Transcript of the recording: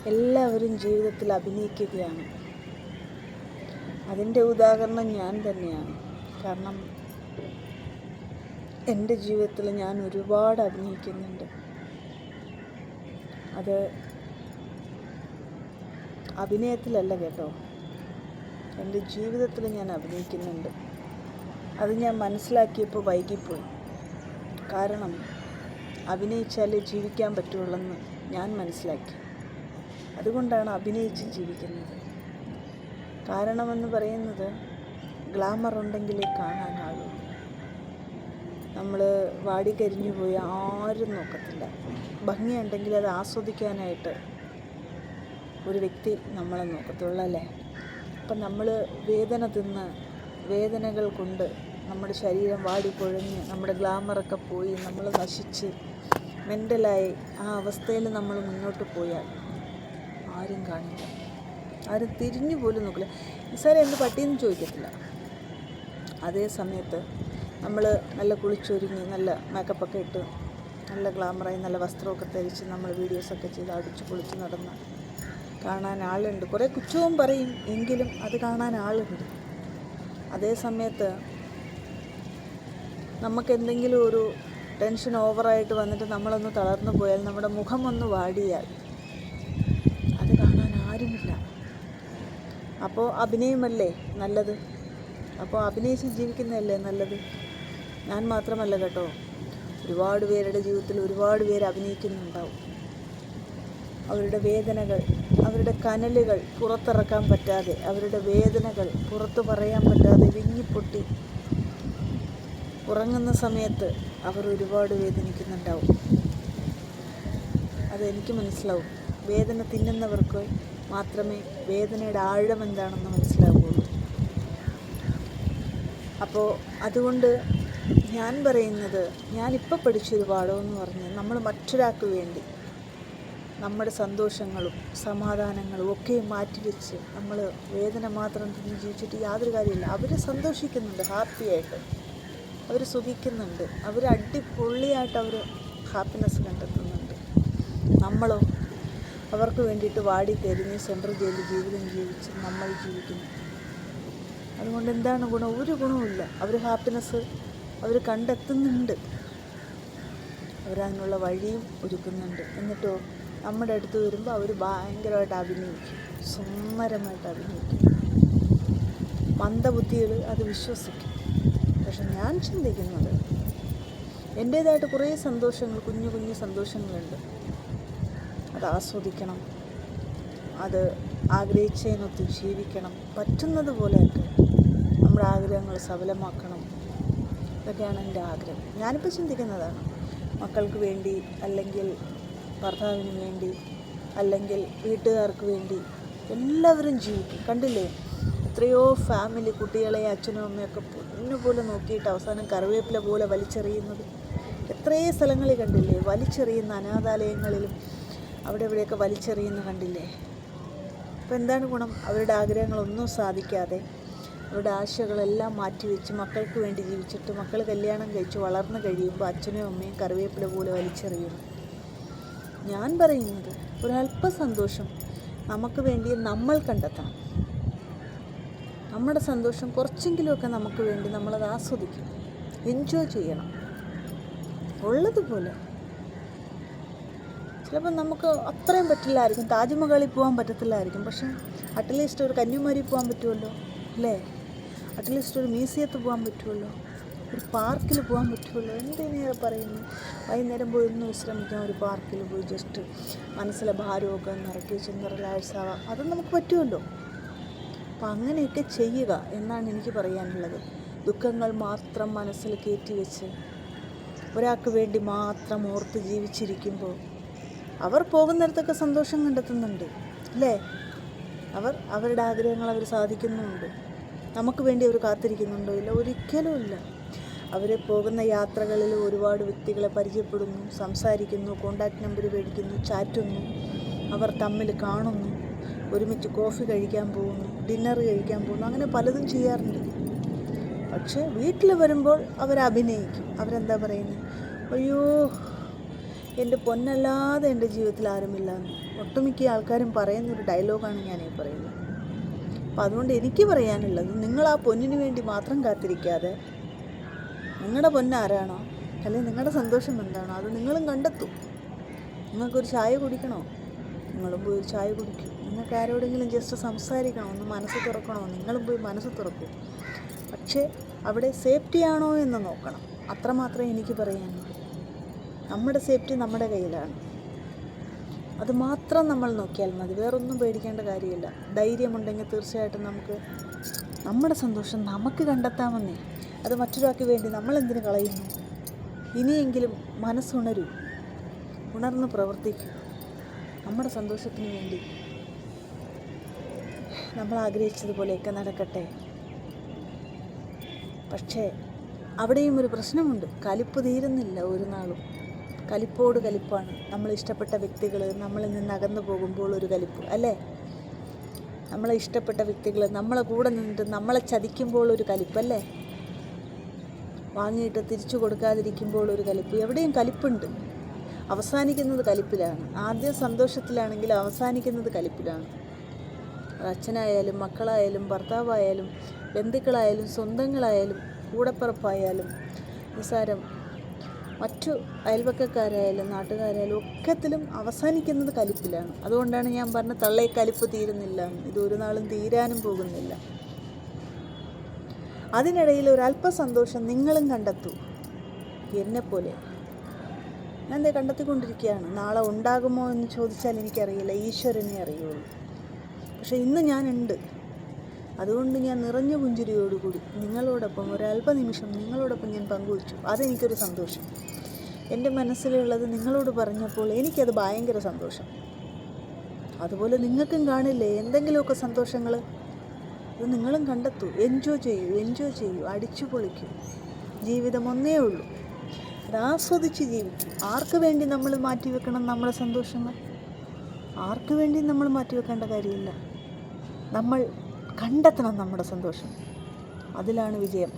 എല്ലാവരും ജീവിതത്തിൽ അഭിനയിക്കുകയാണ്. അതിൻ്റെ ഉദാഹരണം ഞാൻ തന്നെയാണ്. കാരണം എൻ്റെ ജീവിതത്തിൽ ഞാൻ ഒരുപാട് അഭിനയിക്കുന്നുണ്ട്. അത് അഭിനയത്തിലല്ല കേട്ടോ, എൻ്റെ ജീവിതത്തിൽ ഞാൻ അഭിനയിക്കുന്നുണ്ട്. അത് ഞാൻ മനസ്സിലാക്കിയപ്പോൾ വൈകിപ്പോയി. കാരണം അഭിനയിച്ചാലേ ജീവിക്കാൻ പറ്റുള്ളെന്ന് ഞാൻ മനസ്സിലാക്കി. അതുകൊണ്ടാണ് അഭിനയിച്ച് ജീവിക്കുന്നത്. കാരണമെന്ന് പറയുന്നത് ഗ്ലാമർ ഉണ്ടെങ്കിലേ കാണാനാകും. നമ്മൾ വാടിക്കരിഞ്ഞു പോയി ആരും നോക്കത്തില്ല. ഭംഗിയുണ്ടെങ്കിൽ അത് ആസ്വദിക്കാനായിട്ട് ഒരു വ്യക്തി നമ്മളെ നോക്കത്തുള്ളൂ, അല്ലേ? അപ്പം നമ്മൾ വേദന തിന്ന് വേദനകൾ കൊണ്ട് നമ്മുടെ ശരീരം വാടിക്കൊഴഞ്ഞ് നമ്മുടെ ഗ്ലാമറൊക്കെ പോയി നമ്മൾ നശിച്ച് മെൻ്റലായി ആ അവസ്ഥയിൽ നമ്മൾ മുന്നോട്ട് പോയാൽ ആരും കാണില്ല, ആരും തിരിഞ്ഞു പോലും നോക്കില്ല. സാറേ എന്ത് പട്ടിയെന്ന് ചോദിക്കത്തില്ല. അതേ സമയത്ത് നമ്മൾ നല്ല കുളിച്ചൊരുങ്ങി നല്ല മേക്കപ്പൊക്കെ ഇട്ട് നല്ല ഗ്ലാമറായി നല്ല വസ്ത്രമൊക്കെ ധരിച്ച് നമ്മൾ വീഡിയോസൊക്കെ ചെയ്ത് അടിച്ച് പൊളിച്ച് നടന്ന് കാണാൻ ആളുണ്ട്. കുറേ കുറ്റവും പറയും, എങ്കിലും അത് കാണാൻ ആളുണ്ട്. അതേ സമയത്ത് നമുക്ക് എന്തെങ്കിലും ഒരു ടെൻഷൻ ഓവറായിട്ട് വന്നിട്ട് നമ്മളൊന്ന് തളർന്നു പോയാൽ, നമ്മുടെ മുഖം ഒന്ന് വാടിയാൽ അത് കാണാൻ ആരുമില്ല. അപ്പോൾ അഭിനയമല്ലേ നല്ലത്? അപ്പോൾ അഭിനയിച്ച് ജീവിക്കുന്നതല്ലേ നല്ലത്? ഞാൻ മാത്രമല്ല കേട്ടോ, ഒരുപാട് പേരുടെ ജീവിതത്തിൽ ഒരുപാട് പേര് അഭിനയിക്കുന്നുണ്ടാവും. അവരുടെ വേദനകൾ, അവരുടെ കനലുകൾ പുറത്തിറക്കാൻ പറ്റാതെ, അവരുടെ വേദനകൾ പുറത്തു പറയാൻ പറ്റാതെ വിങ്ങിപ്പൊട്ടി ഉറങ്ങുന്ന സമയത്ത് അവർ ഒരുപാട് വേദനിക്കുന്നുണ്ടാവും. അതെനിക്ക് മനസ്സിലാവും. വേദന തിന്നുന്നവർക്ക് മാത്രമേ വേദനയുടെ ആഴം എന്താണെന്ന് മനസ്സിലാവുകയുള്ളൂ. അപ്പോൾ അതുകൊണ്ട് ഞാൻ പറയുന്നത്, ഞാനിപ്പോൾ പഠിച്ചൊരു പാഠമെന്ന് പറഞ്ഞ് നമ്മൾ മറ്റൊരാൾക്ക് വേണ്ടി നമ്മുടെ സന്തോഷങ്ങളും സമാധാനങ്ങളും ഒക്കെ മാറ്റിവെച്ച് നമ്മൾ വേദന മാത്രം തിരിഞ്ഞ് ജീവിച്ചിട്ട് യാതൊരു കാര്യമില്ല. അവർ സന്തോഷിക്കുന്നുണ്ട്, ഹാപ്പിയായിട്ട് അവർ സുഖിക്കുന്നുണ്ട്, അവർ അടിപൊളിയായിട്ട് അവർ ഹാപ്പിനെസ് കണ്ടെത്തുന്നുണ്ട്. നമ്മളോ അവർക്ക് വേണ്ടിയിട്ട് വാടി കരിഞ്ഞ് സെൻട്രൽ ജയിലിൽ ജീവിതം ജീവിച്ച് നമ്മൾ ജീവിക്കുന്നു. അതുകൊണ്ട് എന്താണ് ഗുണം? ഒരു ഗുണവുമില്ല. അവർ ഹാപ്പിനെസ് അവർ കണ്ടെത്തുന്നുണ്ട്, അവരതിനുള്ള വഴിയും ഒരുക്കുന്നുണ്ട്. എന്നിട്ടോ നമ്മുടെ അടുത്ത് വരുമ്പോൾ അവർ ഭയങ്കരമായിട്ട് അഭിനയിക്കും, സുന്ദരമായിട്ട് അഭിനയിക്കും. മന്ദബുദ്ധികൾ അത് വിശ്വസിക്കും. പക്ഷെ ഞാൻ ചിന്തിക്കുന്നത്, എൻ്റേതായിട്ട് കുറേ സന്തോഷങ്ങൾ, കുഞ്ഞു കുഞ്ഞു സന്തോഷങ്ങളുണ്ട്. അത് ആസ്വദിക്കണം, അത് ആഗ്രഹിച്ചതിനൊത്ത് ജീവിക്കണം, പറ്റുന്നത് പോലെയൊക്കെ നമ്മുടെ ആഗ്രഹങ്ങൾ സഫലമാക്കണം. ഇതൊക്കെയാണ് എൻ്റെ ആഗ്രഹം. ഞാനിപ്പോൾ ചിന്തിക്കുന്നതാണ്, മക്കൾക്ക് വേണ്ടി, അല്ലെങ്കിൽ ഭർത്താവിന് വേണ്ടി, അല്ലെങ്കിൽ വീട്ടുകാർക്ക് വേണ്ടി എല്ലാവരും ജീവിക്കും. കണ്ടില്ലേ എത്രയോ ഫാമിലി കുട്ടികളെ അച്ഛനും അമ്മയൊക്കെ പൊന്നുപോലെ നോക്കിയിട്ട് അവസാനം കറിവേപ്പില പോലെ വലിച്ചെറിയുന്നത് എത്രയോ സ്ഥലങ്ങളിൽ കണ്ടില്ലേ? വലിച്ചെറിയുന്ന അനാഥാലയങ്ങളിലും അവിടെ ഇവിടെയൊക്കെ വലിച്ചെറിയുന്ന കണ്ടില്ലേ? അപ്പോൾ എന്താണ് ഗുണം? അവരുടെ ആഗ്രഹങ്ങളൊന്നും സാധിക്കാതെ അവരുടെ ആശകളെല്ലാം മാറ്റിവെച്ച് മക്കൾക്ക് വേണ്ടി ജീവിച്ചിട്ട് മക്കൾ കല്യാണം കഴിച്ച് വളർന്നു കഴിയുമ്പോൾ അച്ഛനും അമ്മയും കറിവേപ്പില പോലെ വലിച്ചെറിയുന്നു. ഞാൻ പറയുന്നത്, ഒരല്പ സന്തോഷം നമുക്ക് വേണ്ടി നമ്മൾ കണ്ടെത്തണം. നമ്മുടെ സന്തോഷം കുറച്ചെങ്കിലുമൊക്കെ നമുക്ക് വേണ്ടി നമ്മളത് ആസ്വദിക്കും, എൻജോയ് ചെയ്യണം ഉള്ളതുപോലെ. ചിലപ്പോൾ നമുക്ക് അത്രയും പറ്റില്ലായിരിക്കും, താജ്മഹലിൽ പോകാൻ പറ്റത്തില്ലായിരിക്കും, പക്ഷേ അറ്റ്ലീസ്റ്റ് ഒരു കന്യാകുമാരി പോകാൻ പറ്റുമല്ലോ, അല്ലേ? അറ്റ്ലീസ്റ്റ് ഒരു മ്യൂസിയത്തിൽ പോകാൻ പറ്റുമല്ലോ, ഒരു പാർക്കിൽ പോകാൻ പറ്റുമല്ലോ. എന്തിനേറെ പറയുന്നു? വൈകുന്നേരം പോയി ഒന്ന് വിശ്രമിക്കാം, ഒരു പാർക്കിൽ പോയി ജസ്റ്റ് മനസ്സിലെ ഭാരമൊക്കെ ഒന്ന് ഇറക്കി വെച്ചൊന്ന് റിലാക്സ് ആവാം. അത് നമുക്ക് പറ്റുമല്ലോ. അപ്പം അങ്ങനെയൊക്കെ ചെയ്യുക എന്നാണ് എനിക്ക് പറയാനുള്ളത്. ദുഃഖങ്ങൾ മാത്രം മനസ്സിൽ കയറ്റി വെച്ച് ഒരാൾക്ക് വേണ്ടി മാത്രം ഓർത്ത് ജീവിച്ചിരിക്കുമ്പോൾ അവർ പോകുന്നിടത്തൊക്കെ സന്തോഷം കണ്ടെത്തുന്നുണ്ട്, അല്ലേ? അവരുടെ ആഗ്രഹങ്ങൾ അവർ സാധിക്കുന്നുമുണ്ട്. നമുക്ക് വേണ്ടി അവർ കാത്തിരിക്കുന്നുണ്ടോ? ഇല്ല, ഒരിക്കലും ഇല്ല. അവർ പോകുന്ന യാത്രകളിൽ ഒരുപാട് വ്യക്തികളെ പരിചയപ്പെടുന്നു, സംസാരിക്കുന്നു, കോണ്ടാക്ട് നമ്പർ മേടിക്കുന്നു, ചാറ്റുന്നു, അവർ തമ്മിൽ കാണുന്നു, ഒരുമിച്ച് കോഫി കഴിക്കാൻ പോകുന്നു, ഡിന്നർ കഴിക്കാൻ പോകുന്നു, അങ്ങനെ പലതും ചെയ്യാറുണ്ട്. പക്ഷേ വീട്ടിൽ വരുമ്പോൾ അവർ അഭിനയിക്കും. അവരെന്താ പറയുന്നത്? അയ്യോ എൻ്റെ പൊന്നല്ലാതെ എൻ്റെ ജീവിതത്തിൽ ആരുമില്ല എന്ന് ഒട്ടുമിക്ക ആൾക്കാരും പറയുന്നൊരു ഡയലോഗാണ് ഞാനീ പറയുന്നത്. അപ്പോൾ അതുകൊണ്ട് എനിക്ക് പറയാനുള്ളത്, നിങ്ങൾ ആ പൊന്നിന് വേണ്ടി മാത്രം കാത്തിരിക്കാതെ നിങ്ങളുടെ പൊന്നാരാണോ അല്ലെങ്കിൽ നിങ്ങളുടെ സന്തോഷം എന്താണോ അത് നിങ്ങളും കണ്ടെത്തൂ. നിങ്ങൾക്കൊരു ചായ കുടിക്കണോ, നിങ്ങളും പോയി ഒരു ചായ കുടിക്കും. നിങ്ങൾക്ക് ആരോടെങ്കിലും ജസ്റ്റ് സംസാരിക്കണോ, ഒന്ന് മനസ്സ് തുറക്കണോ, നിങ്ങളും പോയി മനസ്സ് തുറക്കൂ. പക്ഷേ അവിടെ സേഫ്റ്റി ആണോ എന്ന് നോക്കണം. അത്രമാത്രമേ എനിക്ക് പറയാനുള്ളൂ. നമ്മുടെ സേഫ്റ്റി നമ്മുടെ കയ്യിലാണ്. അത് മാത്രം നമ്മൾ നോക്കിയാൽ മതി. വേറൊന്നും പേടിക്കേണ്ട കാര്യമില്ല. ധൈര്യമുണ്ടെങ്കിൽ തീർച്ചയായിട്ടും നമുക്ക് നമ്മുടെ സന്തോഷം നമുക്ക് കണ്ടെത്താമെന്നേ. അത് മറ്റൊരാൾക്ക് വേണ്ടി നമ്മളെന്തിനു കളയുന്നു? ഇനിയെങ്കിലും മനസ്സുണരൂ, ഉണർന്ന് പ്രവർത്തിക്കൂ. നമ്മുടെ സന്തോഷത്തിന് വേണ്ടി നമ്മൾ ആഗ്രഹിച്ചതുപോലെയൊക്കെ നടക്കട്ടെ. പക്ഷേ അവിടെയും ഒരു പ്രശ്നമുണ്ട്. കലിപ്പ് തീരുന്നില്ല ഒരു നാളും. കലിപ്പോട് കലിപ്പാണ്. നമ്മൾ ഇഷ്ടപ്പെട്ട വ്യക്തികൾ നമ്മളിൽ നിന്ന് അകന്നു പോകുമ്പോൾ ഒരു കലിപ്പ്, അല്ലേ? നമ്മളെ ഇഷ്ടപ്പെട്ട വ്യക്തികൾ നമ്മളെ കൂടെ നിന്നിട്ട് നമ്മളെ ചതിക്കുമ്പോൾ ഒരു കലിപ്പല്ലേ? വാങ്ങിയിട്ട് തിരിച്ചു കൊടുക്കാതിരിക്കുമ്പോൾ ഒരു കലിപ്പ്. എവിടെയും കലിപ്പുണ്ട്. അവസാനിക്കുന്നത് കലിപ്പിലാണ്. ആദ്യം സന്തോഷത്തിലാണെങ്കിൽ അവസാനിക്കുന്നത് കലിപ്പിലാണ്. അച്ഛനായാലും മക്കളായാലും ഭർത്താവായാലും ബന്ധുക്കളായാലും സ്വന്തങ്ങളായാലും കൂടപ്പിറപ്പായാലും നിസ്സാരം മറ്റു അയൽവക്കക്കാരായാലും നാട്ടുകാരായാലും ഒക്കത്തിലും അവസാനിക്കുന്നത് കലിപ്പിലാണ്. അതുകൊണ്ടാണ് ഞാൻ പറഞ്ഞ തള്ളേ കലിപ്പ് തീരുന്നില്ല. ഇതൊരു നാളും തീരാനും പോകുന്നില്ല. അതിനിടയിൽ ഒരല്പ സന്തോഷം നിങ്ങളും കണ്ടെത്തൂ. എന്നെപ്പോലെ ഞാൻ കണ്ടെത്തിക്കൊണ്ടിരിക്കുകയാണ്. നാളെ ഉണ്ടാകുമോ എന്ന് ചോദിച്ചാൽ എനിക്കറിയില്ല, ഈശ്വരനെ അറിയുള്ളൂ. പക്ഷേ ഇന്ന് ഞാനുണ്ട്. അതുകൊണ്ട് ഞാൻ നിറഞ്ഞ പുഞ്ചിരിയോടുകൂടി നിങ്ങളോടൊപ്പം ഒരല്പനിമിഷം നിങ്ങളോടൊപ്പം ഞാൻ പങ്കുവച്ചു. അതെനിക്കൊരു സന്തോഷം. എൻ്റെ മനസ്സിലുള്ളത് നിങ്ങളോട് പറഞ്ഞപ്പോൾ എനിക്കത് ഭയങ്കര സന്തോഷം. അതുപോലെ നിങ്ങൾക്കും കാണില്ലേ എന്തെങ്കിലുമൊക്കെ സന്തോഷങ്ങൾ? അത് നിങ്ങളും കണ്ടെത്തൂ. എൻജോയ് ചെയ്യൂ, അടിച്ചു പൊളിക്കൂ. ജീവിതം ഒന്നേ ഉള്ളൂ, അത് ആസ്വദിച്ച് ജീവിക്കൂ. ആർക്ക് വേണ്ടി നമ്മൾ മാറ്റിവെക്കണം നമ്മുടെ സന്തോഷങ്ങൾ? ആർക്ക് വേണ്ടി നമ്മൾ മാറ്റിവെക്കേണ്ട കാര്യമില്ല. നമ്മൾ കണ്ടെത്തണം നമ്മുടെ സന്തോഷം. അതിലാണ് വിജയം.